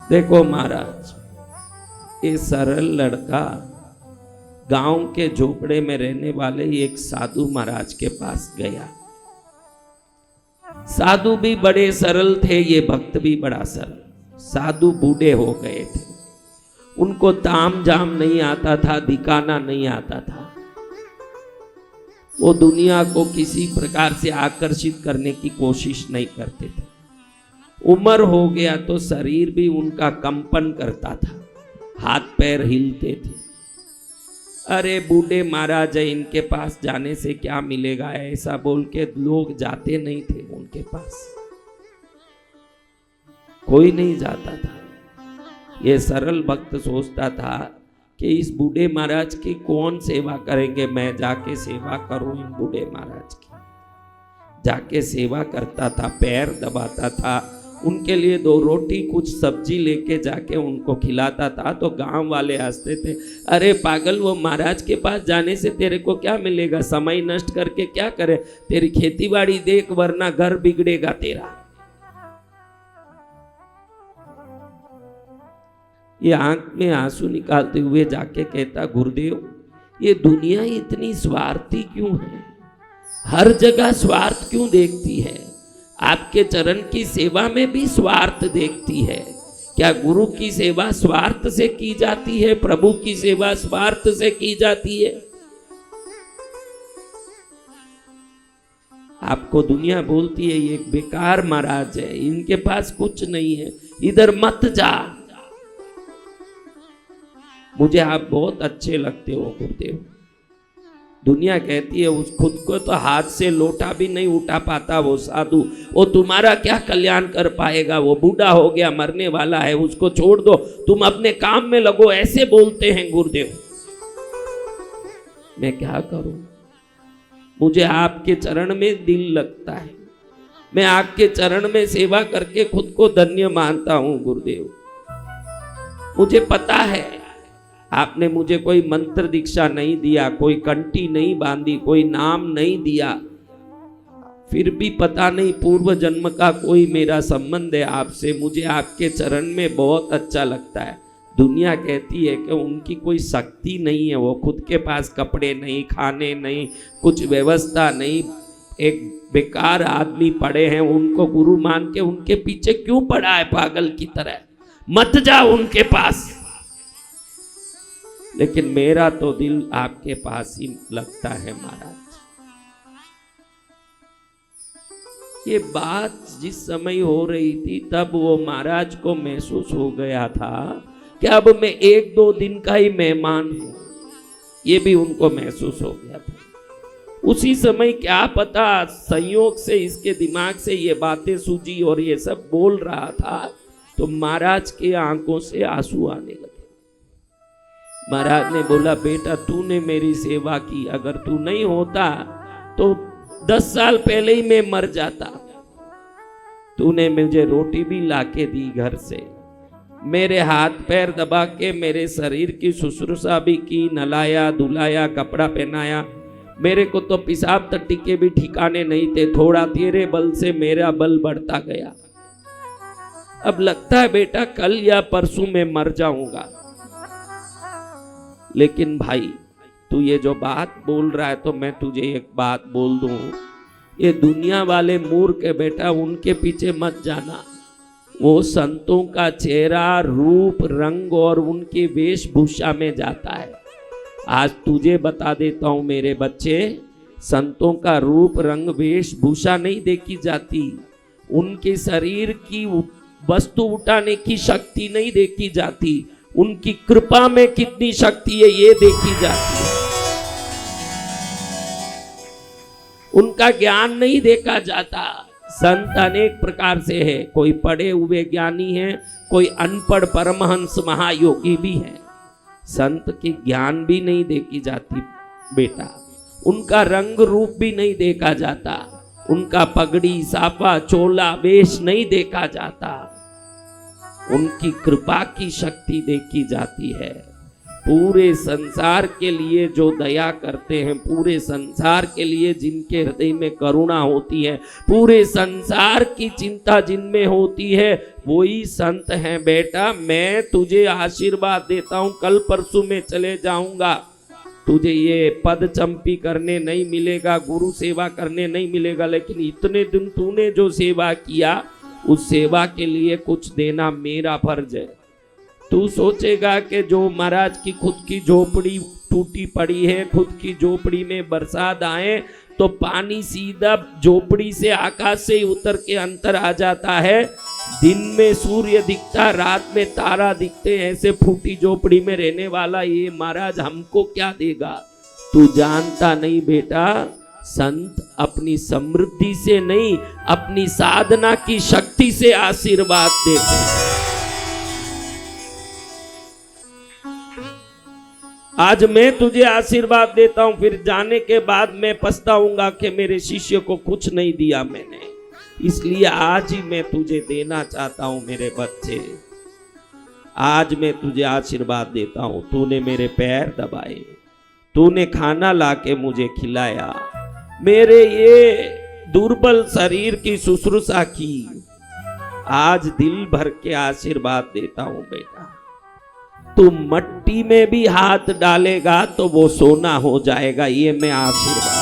देखो महाराज, ये सरल लड़का गांव के झोपड़े में रहने वाले एक साधु महाराज के पास गया। साधु भी बड़े सरल थे, ये भक्त भी बड़ा सरल। साधु बूढ़े हो गए थे, उनको ताम झाम नहीं आता था, दिखाना नहीं आता था। वो दुनिया को किसी प्रकार से आकर्षित करने की कोशिश नहीं करते थे। उम्र हो गया तो शरीर भी उनका कंपन करता था, हाथ पैर हिलते थे। अरे बूढ़े महाराज है, इनके पास जाने से क्या मिलेगा, ऐसा बोल के लोग जाते नहीं थे उनके पास, कोई नहीं जाता था। ये सरल भक्त सोचता था कि इस बूढ़े महाराज की कौन सेवा करेंगे, मैं जाके सेवा करूं इन बूढ़े महाराज की। जाके सेवा करता था, पैर दबाता था, उनके लिए 2 रोटी कुछ सब्जी लेके जाके उनको खिलाता था। तो गांव वाले हंसते थे, अरे पागल, वो महाराज के पास जाने से तेरे को क्या मिलेगा, समय नष्ट करके क्या करे, तेरी खेतीबाड़ी देख वरना घर बिगड़ेगा तेरा। ये आंख में आंसू निकालते हुए जाके कहता, गुरुदेव ये दुनिया इतनी स्वार्थी क्यों है, हर जगह स्वार्थ क्यों देखती है, आपके चरण की सेवा में भी स्वार्थ देखती है। क्या गुरु की सेवा स्वार्थ से की जाती है, प्रभु की सेवा स्वार्थ से की जाती है? आपको दुनिया बोलती है ये बेकार महाराज है, इनके पास कुछ नहीं है, इधर मत जा। मुझे आप बहुत अच्छे लगते हो गुरुदेव। दुनिया कहती है उस खुद को तो हाथ से लोटा भी नहीं उठा पाता वो साधु, वो तुम्हारा क्या कल्याण कर पाएगा, वो बूढ़ा हो गया, मरने वाला है, उसको छोड़ दो, तुम अपने काम में लगो, ऐसे बोलते हैं गुरुदेव। मैं क्या करूं, मुझे आपके चरण में दिल लगता है, मैं आपके चरण में सेवा करके खुद को धन्य मानता हूं गुरुदेव। मुझे पता है आपने मुझे कोई मंत्र दीक्षा नहीं दिया, कोई कंठी नहीं बांधी, कोई नाम नहीं दिया, फिर भी पता नहीं पूर्व जन्म का कोई मेरा संबंध है आपसे, मुझे आपके चरण में बहुत अच्छा लगता है। दुनिया कहती है कि उनकी कोई शक्ति नहीं है, वो खुद के पास कपड़े नहीं, खाने नहीं, कुछ व्यवस्था नहीं, एक बेकार आदमी पड़े हैं, उनको गुरु मान के उनके पीछे क्यों पड़ा है पागल की तरह, मत जाओ उनके पास। लेकिन मेरा तो दिल आपके पास ही लगता है महाराज। ये बात जिस समय हो रही थी तब वो महाराज को महसूस हो गया था कि अब मैं 1-2 दिन का ही मेहमान हूं, ये भी उनको महसूस हो गया था। उसी समय क्या पता संयोग से इसके दिमाग से ये बातें सूझी और ये सब बोल रहा था, तो महाराज के आंखों से आंसू आने लगे। महाराज ने बोला, बेटा तूने मेरी सेवा की, अगर तू नहीं होता तो 10 साल पहले ही मैं मर जाता। तूने मुझे रोटी भी लाके दी घर से, मेरे हाथ पैर दबा के मेरे शरीर की शुश्रूषा भी की, नलाया धुलाया, कपड़ा पहनाया। मेरे को तो पेशाब टट्टी के भी ठिकाने नहीं थे, थोड़ा तेरे बल से मेरा बल बढ़ता गया। अब लगता है बेटा कल या परसों में मर जाऊंगा। लेकिन भाई तू ये जो बात बोल रहा है, तो मैं तुझे एक बात बोल दूं, ये दुनिया वाले मूर्ख है बेटा, उनके पीछे मत जाना। वो संतों का चेहरा, रूप, रंग और उनकी वेशभूषा में जाता है। आज तुझे बता देता हूं मेरे बच्चे, संतों का रूप, रंग, वेशभूषा नहीं देखी जाती, उनके शरीर की वस्तु उठाने की शक्ति नहीं देखी जाती, उनकी कृपा में कितनी शक्ति है ये देखी जाती है। उनका ज्ञान नहीं देखा जाता। संत अनेक प्रकार से है, कोई पढ़े हुए ज्ञानी है, कोई अनपढ़ परमहंस महायोगी भी है। संत की ज्ञान भी नहीं देखी जाती बेटा, उनका रंग रूप भी नहीं देखा जाता, उनका पगड़ी, साफा, चोला, वेश नहीं देखा जाता, उनकी कृपा की शक्ति देखी जाती है। पूरे संसार के लिए जो दया करते हैं, पूरे संसार के लिए जिनके हृदय में करुणा होती है, पूरे संसार की चिंता जिनमें होती है, वही संत हैं बेटा। मैं तुझे आशीर्वाद देता हूं, कल परसों में चले जाऊंगा, तुझे ये पद चंपी करने नहीं मिलेगा, गुरु सेवा करने नहीं मिलेगा, लेकिन इतने दिन तूने जो सेवा किया उस सेवा के लिए कुछ देना मेरा फर्ज है। तू सोचेगा कि जो महाराज की खुद की झोपड़ी टूटी पड़ी है, खुद की झोपड़ी में बरसात आए तो पानी सीधा झोपड़ी से आकाश से उतर के अंतर आ जाता है, दिन में सूर्य दिखता, रात में तारा दिखते, ऐसे फूटी झोपड़ी में रहने वाला ये महाराज हमको क्या देगा? तू जानता नहीं बेटा, संत अपनी समृद्धि से नहीं, अपनी साधना की शक्ति से आशीर्वाद देते हैं। आज मैं तुझे आशीर्वाद देता हूं, फिर जाने के बाद मैं पछताऊंगा कि मेरे शिष्य को कुछ नहीं दिया मैंने, इसलिए आज ही मैं तुझे देना चाहता हूं मेरे बच्चे। आज मैं तुझे आशीर्वाद देता हूं। तूने मेरे पैर दबाए, तूने खाना लाके मुझे खिलाया, मेरे ये दुर्बल शरीर की शुश्रूषा की, आज दिल भर के आशीर्वाद देता हूं बेटा। तू मट्टी में भी हाथ डालेगा तो वो सोना हो जाएगा, ये मैं आशीर्वाद।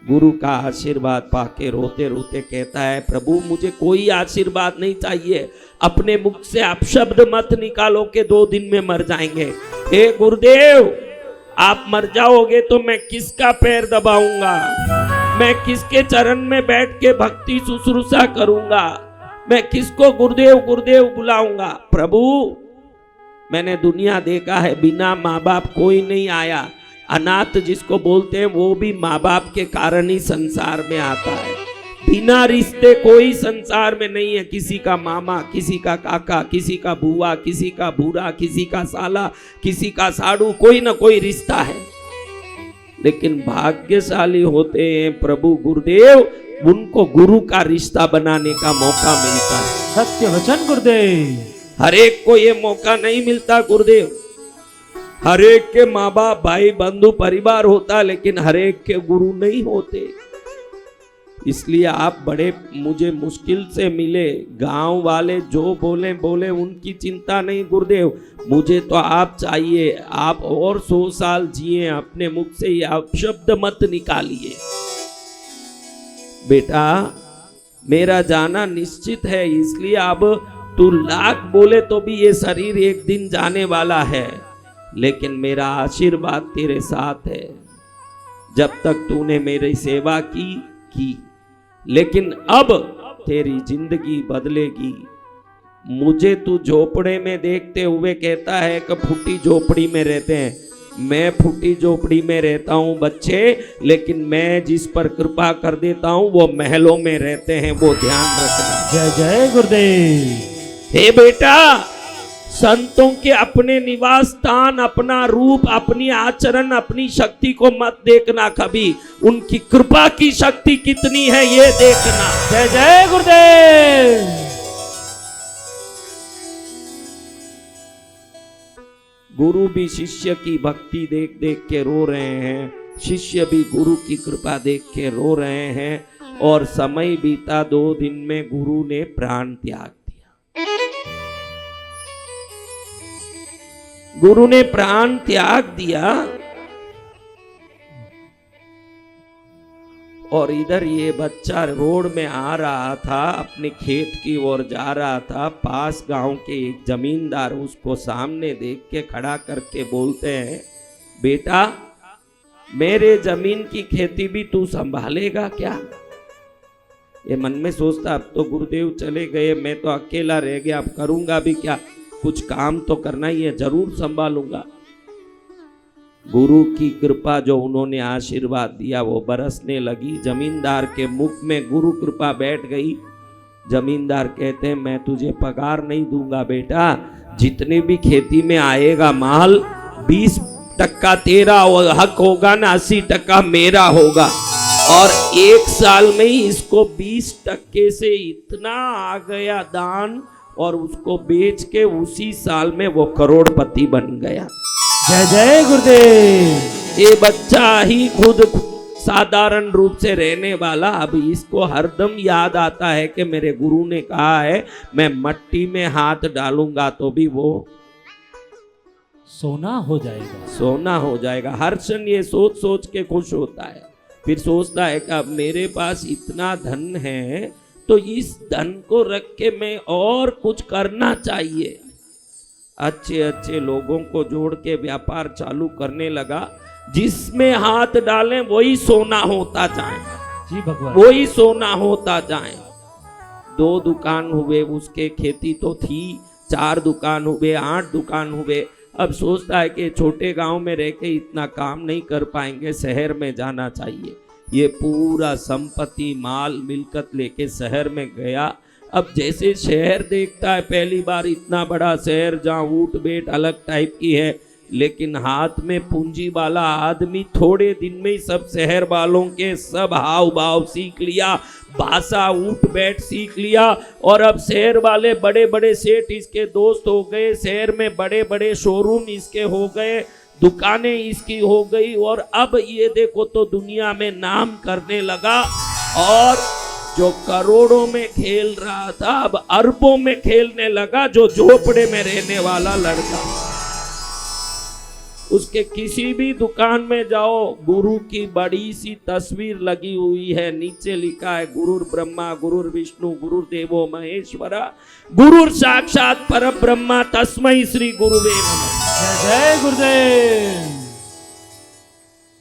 गुरु का आशीर्वाद पाके रोते रोते कहता है, प्रभु मुझे कोई आशीर्वाद नहीं चाहिए, अपने मुख से आप शब्द मत निकालो कि 2 दिन में मर जाएंगे। हे गुरुदेव, आप मर जाओगे तो मैं किसका पैर दबाऊंगा, मैं किसके चरण में बैठ के भक्ति शुश्रूषा करूंगा, मैं किसको गुरुदेव गुरुदेव बुलाऊंगा? प्रभु मैंने दुनिया देखा है, बिना माँ बाप कोई नहीं आया, अनाथ जिसको बोलते हैं वो भी माँ बाप के कारण ही संसार में आता है। बिना रिश्ते कोई संसार में नहीं है, किसी का मामा, किसी का काका, किसी का बुआ, किसी का भूरा, किसी का साला, किसी का साड़ू, कोई ना कोई रिश्ता है। लेकिन भाग्यशाली होते हैं प्रभु गुरुदेव, उनको गुरु का रिश्ता बनाने का मौका मिलता है। सत्य वचन गुरुदेव। हर एक को ये मौका नहीं मिलता गुरुदेव। हर एक के माँ बाप, भाई बंधु परिवार होता, लेकिन हर एक के गुरु नहीं होते। इसलिए आप बड़े मुझे मुश्किल से मिले। गांव वाले जो बोले बोले, उनकी चिंता नहीं गुरुदेव, मुझे तो आप चाहिए। आप और 100 साल जिए, अपने मुख से ये आप शब्द मत निकालिए। बेटा मेरा जाना निश्चित है, इसलिए अब तू लाख बोले तो भी ये शरीर एक दिन जाने वाला है, लेकिन मेरा आशीर्वाद तेरे साथ है। जब तक तूने मेरी सेवा की, लेकिन अब तेरी जिंदगी बदलेगी। मुझे तू झोपड़े में देखते हुए कहता है कि फूटी झोपड़ी में रहते हैं। मैं फूटी झोपड़ी में रहता हूँ बच्चे, लेकिन मैं जिस पर कृपा कर देता हूँ वो महलों में रहते हैं, वो ध्यान रखना। जय जय गुरुदेव। हे बेटा, संतों के अपने निवास स्थान, अपना रूप, अपनी आचरण, अपनी शक्ति को मत देखना कभी, उनकी कृपा की शक्ति कितनी है ये देखना। जय जय गुरुदेव। गुरु भी शिष्य की भक्ति देख देख के रो रहे हैं, शिष्य भी गुरु की कृपा देख के रो रहे हैं। और समय बीता, 2 दिन में गुरु ने प्राण त्याग दिया। गुरु ने प्राण त्याग दिया और इधर ये बच्चा रोड में आ रहा था, अपने खेत की ओर जा रहा था। पास गांव के एक जमींदार उसको सामने देख के खड़ा करके बोलते हैं, बेटा मेरे जमीन की खेती भी तू संभालेगा क्या? ये मन में सोचता, अब तो गुरुदेव चले गए, मैं तो अकेला रह गया, अब करूंगा भी क्या? कुछ काम तो करना ही है, जरूर संभालूंगा। गुरु की कृपा जो उन्होंने आशीर्वाद दिया वो बरसने लगी। जमींदार के मुख में गुरु कृपा बैठ गई। जमींदार कहते हैं, मैं तुझे पगार नहीं दूंगा बेटा, जितने भी खेती में आएगा माल 20% तेरा हक होगा ना, 80% मेरा होगा। और 1 साल में ही इसको 20% से इतना आ गया दान, और उसको बेच के उसी साल में वो करोड़पति बन गया। जय जय गुरुदेव। ये बच्चा ही खुद साधारण रूप से रहने वाला अब इसको हरदम याद आता है कि मेरे गुरु ने कहा है मैं मट्टी में हाथ डालूंगा तो भी वो सोना हो जाएगा, सोना हो जाएगा। हर क्षण ये सोच सोच के खुश होता है। फिर सोचता है कि अब मेरे पास इतना धन है तो इस धन को रख के मैं और कुछ करना चाहिए। अच्छे अच्छे लोगों को जोड़ के व्यापार चालू करने लगा, जिसमें हाथ डालें वही सोना होता जाए, जी भगवान, वही सोना होता जाए। 2 दुकान हुए उसके, खेती तो थी, 4 दुकान हुए, 8 दुकान हुए। अब सोचता है कि छोटे गांव में रह के इतना काम नहीं कर पाएंगे, शहर में जाना चाहिए। ये पूरा संपत्ति माल मिलकत लेके शहर में गया। अब जैसे शहर देखता है, पहली बार इतना बड़ा शहर जहाँ ऊट बैठ अलग टाइप की है, लेकिन हाथ में पूंजी वाला आदमी थोड़े दिन में ही सब शहर वालों के सब हाव भाव सीख लिया, भाषा उठ बैठ सीख लिया। और अब शहर वाले बड़े बड़े सेठ इसके दोस्त हो गए, शहर में बड़े बड़े शोरूम इसके हो गए, दुकानें इसकी हो गई। और अब ये देखो तो दुनिया में नाम करने लगा, और जो करोड़ों में खेल रहा था अब अरबों में खेलने लगा। जो झोपड़े में रहने वाला लड़का, उसके किसी भी दुकान में जाओ, गुरु की बड़ी सी तस्वीर लगी हुई है, नीचे लिखा है गुरुर ब्रह्मा गुरुर विष्णु गुरुर्देवो महेश्वरा गुरुर साक्षात परब्रह्मा तस्मै श्री गुरुवे नमः। जय जय गुरुदेव।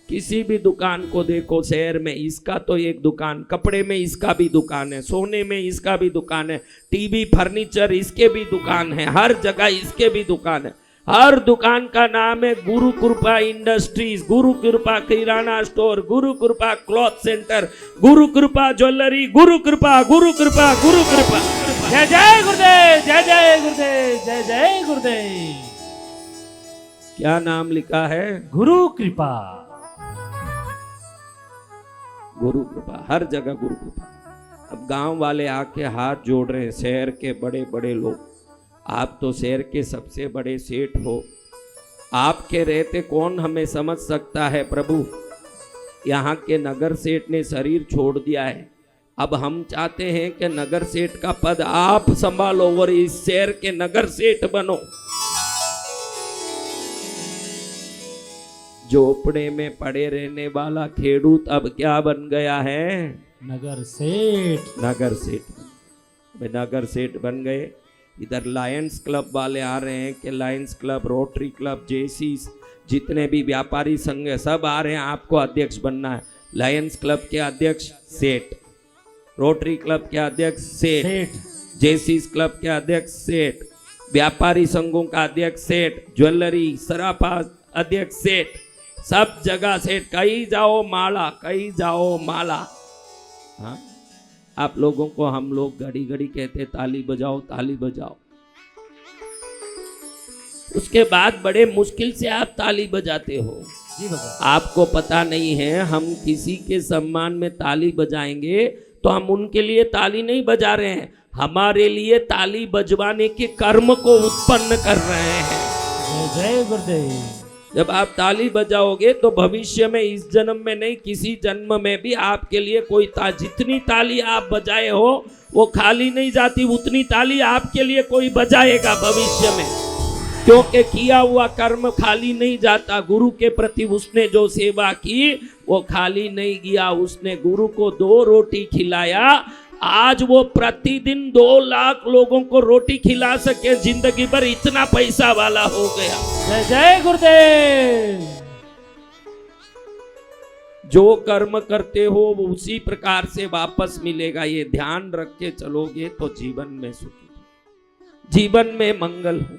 किसी भी दुकान को देखो शहर में, इसका तो एक दुकान, कपड़े में इसका भी दुकान है, सोने में इसका भी दुकान है, टीवी फर्नीचर इसके भी दुकान है, हर जगह इसके भी दुकान है। हर दुकान का नाम है गुरु कृपा इंडस्ट्रीज, गुरु कृपा किराना स्टोर, गुरु कृपा क्लॉथ सेंटर, गुरु कृपा ज्वेलरी, गुरु कृपा गुरु कृपा गुरु कृपा। जय जय गुरुदेव, जय जय गुरुदेव, जय जय गुरुदेव। क्या नाम लिखा है? गुरु कृपा। गुरु कृपा, हर जगह गुरु कृपा। अब गांव वाले आके हाथ जोड़ रहे हैं, शहर के बड़े बड़े लोग। आप तो शहर के सबसे बड़े सेठ हो, आपके रहते कौन हमें समझ सकता है प्रभु। यहाँ के नगर सेठ ने शरीर छोड़ दिया है, अब हम चाहते हैं कि नगर सेठ का पद आप संभालो और इस शहर के नगर सेठ बनो। झोपड़े में पड़े रहने वाला खेडूत अब क्या बन गया है? नगर सेठ। नगर सेठ, नगर सेठ बन गए। इधर लायंस क्लब वाले आ रहे हैं कि लायंस क्लब, रोटरी क्लब, जेसीस, जितने भी व्यापारी संघ है सब आ रहे हैं, आपको अध्यक्ष बनना है। लायंस क्लब के अध्यक्ष सेठ, रोटरी क्लब के अध्यक्ष सेठ, जेसीस क्लब के अध्यक्ष सेठ, व्यापारी संघों का अध्यक्ष सेठ, ज्वेलरी सराफा अध्यक्ष सेठ, सब जगह सेठ। कहीं जाओ माला, कहीं जाओ माला। हाँ, आप लोगों को हम लोग घड़ी घड़ी कहते ताली बजाओ ताली बजाओ, उसके बाद बड़े मुश्किल से आप ताली बजाते हो। जी भगवान, आपको पता नहीं है, हम किसी के सम्मान में ताली बजाएंगे तो हम उनके लिए ताली नहीं बजा रहे हैं, हमारे लिए ताली बजवाने के कर्म को उत्पन्न कर रहे हैं। जय जय गुरुदेव। जब आप ताली बजाओगे तो भविष्य में, इस जन्म में नहीं किसी जन्म में भी आपके लिए कोई जितनी ताली आप बजाए हो वो खाली नहीं जाती, उतनी ताली आपके लिए कोई बजाएगा भविष्य में, क्योंकि किया हुआ कर्म खाली नहीं जाता। गुरु के प्रति उसने जो सेवा की वो खाली नहीं गया, उसने गुरु को 2 रोटी खिलाया, आज वो प्रतिदिन 2 लाख लोगों को रोटी खिला सके, जिंदगी भर इतना पैसा वाला हो गया। जय जय गुरुदेव। जो कर्म करते हो वो उसी प्रकार से वापस मिलेगा, ये ध्यान रख के चलोगे तो जीवन में सुखी, जीवन में मंगल हो।